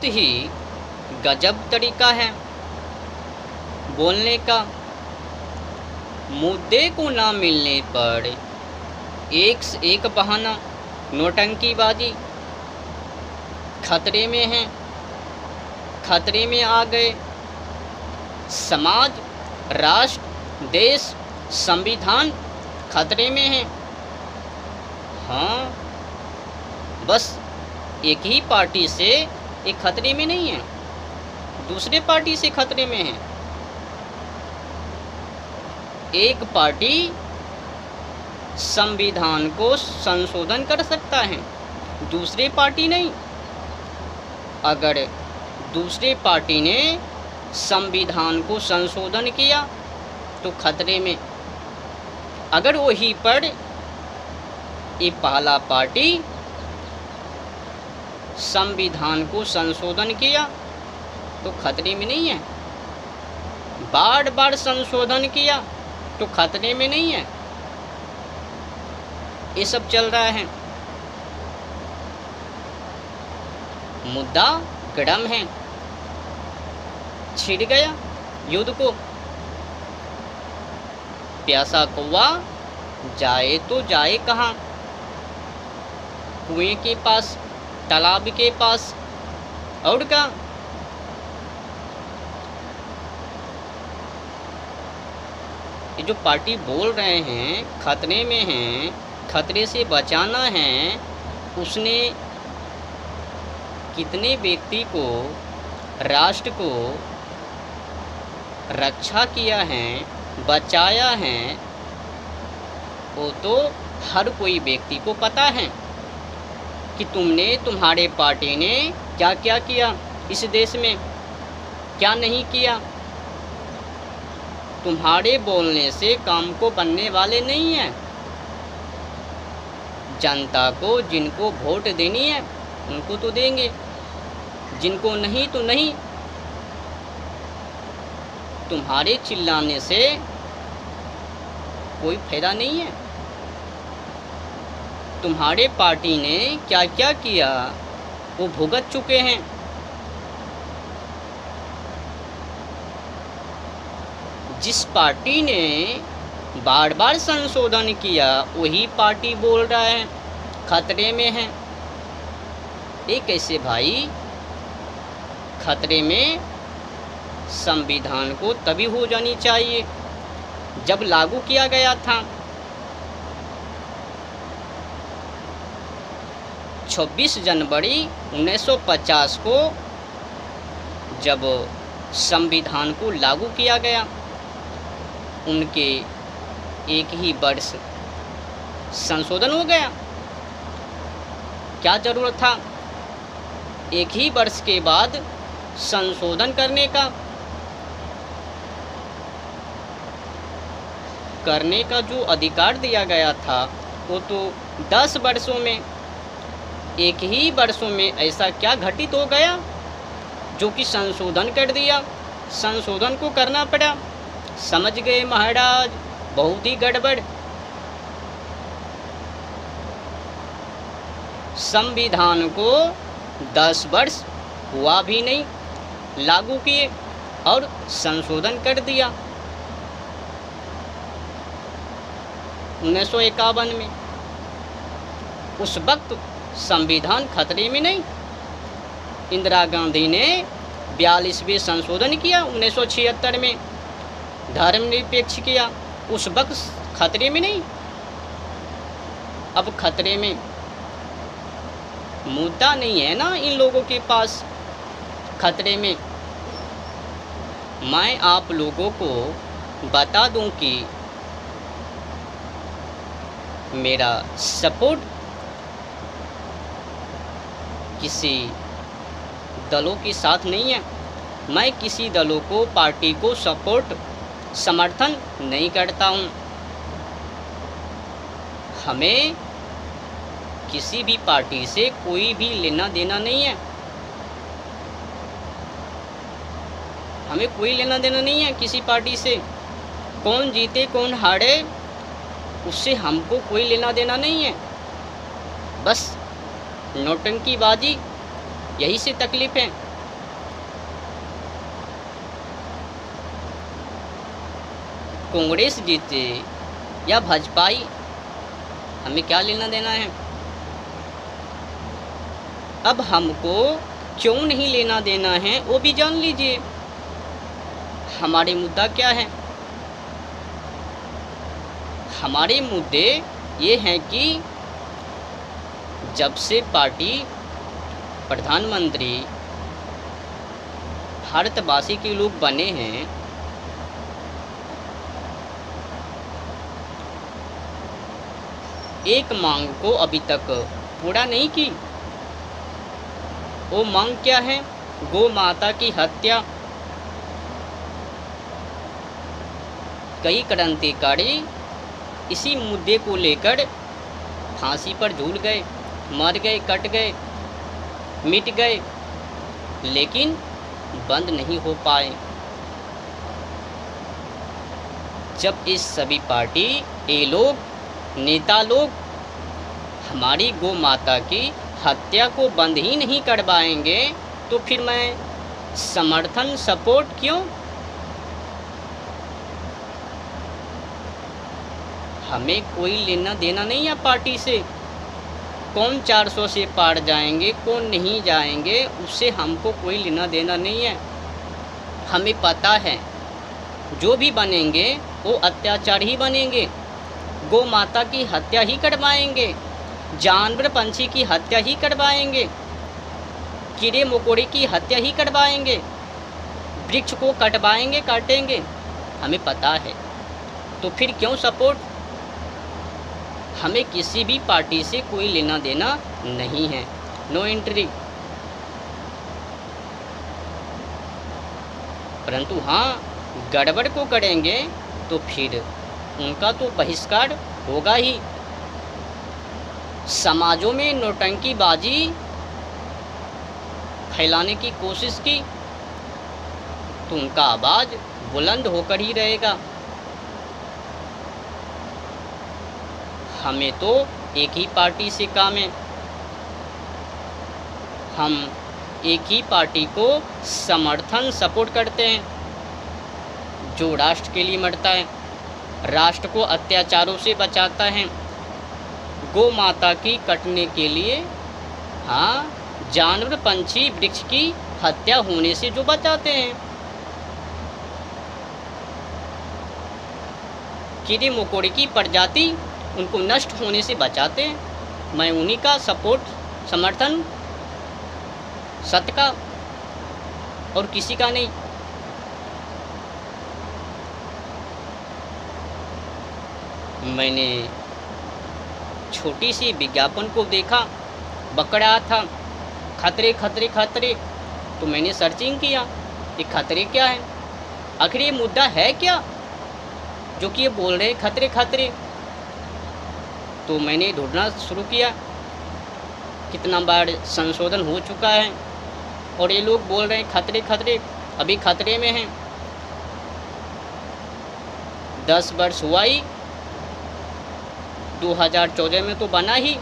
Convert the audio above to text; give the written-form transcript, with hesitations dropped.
ही गजब तरीका है बोलने का। मुद्दे को ना मिलने पर एक से एक बहाना, नौटंकीबाजी। खतरे में हैं, खतरे में आ गए समाज, राष्ट्र, देश, संविधान खतरे में हैं। हाँ, बस एक ही पार्टी से एक खतरे में नहीं है, दूसरे पार्टी से खतरे में है। एक पार्टी संविधान को संशोधन कर सकता है, दूसरी पार्टी नहीं। अगर दूसरी पार्टी ने संविधान को संशोधन किया तो खतरे में। अगर वही पर ये पहला पार्टी संविधान को संशोधन किया तो खतरे में नहीं है। बार बार संशोधन किया तो खतरे में नहीं है। ये सब चल रहा है। मुद्दा गरम है, छिड़ गया युद्ध को। प्यासा कौवा जाए तो जाए कहाँ? कुएं के पास, तालाब के पास, और क्या? ये जो पार्टी बोल रहे हैं खतरे में हैं, खतरे से बचाना है, उसने कितने व्यक्ति को, राष्ट्र को रक्षा किया है, बचाया है, वो तो हर कोई व्यक्ति को पता है कि तुमने, तुम्हारे पार्टी ने क्या क्या किया इस देश में, क्या नहीं किया। तुम्हारे बोलने से काम को बनने वाले नहीं हैं। जनता को जिनको वोट देनी है उनको तो देंगे, जिनको नहीं तो नहीं। तुम्हारे चिल्लाने से कोई फायदा नहीं है। तुम्हारे पार्टी ने क्या क्या किया वो भुगत चुके हैं। जिस पार्टी ने बार बार संशोधन किया वही पार्टी बोल रहा है खतरे में है। ये कैसे भाई? खतरे में संविधान को तभी हो जानी चाहिए जब लागू किया गया था। 26 जनवरी 1950 को जब संविधान को लागू किया गया, उनके एक ही वर्ष संशोधन हो गया। क्या जरूरत था एक ही वर्ष के बाद संशोधन करने का? करने का जो अधिकार दिया गया था वो तो 10 वर्षों में, एक ही वर्षों में ऐसा क्या घटित हो गया जो कि संशोधन कर दिया? संशोधन को करना पड़ा। समझ गए महाराज, बहुत ही गड़बड़। संविधान को 10 वर्ष हुआ भी नहीं लागू किए और संशोधन कर दिया 1951 में। उस वक्त संविधान खतरे में नहीं। इंदिरा गांधी ने 42वें संशोधन किया 1976 में, धर्मनिरपेक्ष किया, उस वक्त खतरे में नहीं। अब खतरे में मुद्दा नहीं है ना इन लोगों के पास। खतरे में मैं आप लोगों को बता दूं कि मेरा सपोर्ट किसी दलों के साथ नहीं है। मैं किसी दलों को, पार्टी को सपोर्ट, समर्थन नहीं करता हूँ। हमें किसी भी पार्टी से कोई भी लेना देना नहीं है। हमें कोई लेना देना नहीं है किसी पार्टी से। कौन जीते कौन हारे उससे हमको कोई लेना देना नहीं है। बस नौटंकीबाजी, यही से तकलीफ है। कांग्रेस जीते या भाजपाई, हमें क्या लेना देना है। अब हमको क्यों नहीं लेना देना है वो भी जान लीजिए। हमारे मुद्दा क्या है? हमारे मुद्दे ये हैं कि जब से पार्टी प्रधानमंत्री भारतवासी के लोग बने हैं, एक मांग को अभी तक पूरा नहीं की। वो मांग क्या है? गौ माता की हत्या। कई क्रांतिकारी इसी मुद्दे को लेकर फांसी पर झूल गए, मर गए, कट गए, मिट गए, लेकिन बंद नहीं हो पाए। जब इस सभी पार्टी ये लोग, नेता लोग हमारी गौ माता की हत्या को बंद ही नहीं करवाएंगे तो फिर मैं समर्थन सपोर्ट क्यों? हमें कोई लेना देना नहीं है पार्टी से। कौन 400 से पार जाएंगे, कौन नहीं जाएंगे, उससे हमको कोई लेना देना नहीं है। हमें पता है जो भी बनेंगे वो अत्याचार ही बनेंगे, गौ माता की हत्या ही करवाएंगे, जानवर पंछी की हत्या ही करवाएंगे, कीड़े मकोड़े की हत्या ही करवाएंगे, वृक्ष को कटवाएंगे, काटेंगे। हमें पता है, तो फिर क्यों सपोर्ट? हमें किसी भी पार्टी से कोई लेना देना नहीं है। No entry. परंतु हाँ, गड़बड़ को करेंगे तो फिर उनका तो बहिष्कार होगा ही। समाजों में नौटंकीबाजी फैलाने की कोशिश की तो उनका आवाज़ बुलंद होकर ही रहेगा। हमें तो एक ही पार्टी से काम है। हम एक ही पार्टी को समर्थन सपोर्ट करते हैं, जो राष्ट्र के लिए मरता है, राष्ट्र को अत्याचारों से बचाता है, गौ माता की कटने के लिए, हाँ, जानवर पंछी वृक्ष की हत्या होने से जो बचाते हैं, कीड़े मकोड़े की प्रजाति उनको नष्ट होने से बचाते हैं। मैं उन्हीं का सपोर्ट, समर्थन, सत्य का, और किसी का नहीं। मैंने छोटी सी विज्ञापन को देखा, बकरा था, खतरे खतरे खतरे। तो मैंने सर्चिंग किया कि खतरे क्या है, आखिर ये मुद्दा है क्या जो कि ये बोल रहे खतरे खतरे। तो मैंने ढूंढना शुरू किया, कितना बार संशोधन हो चुका है और ये लोग बोल रहे हैं खतरे खतरे, अभी खतरे में हैं। 10 वर्ष हुआ ही, 2014 में तो बना ही,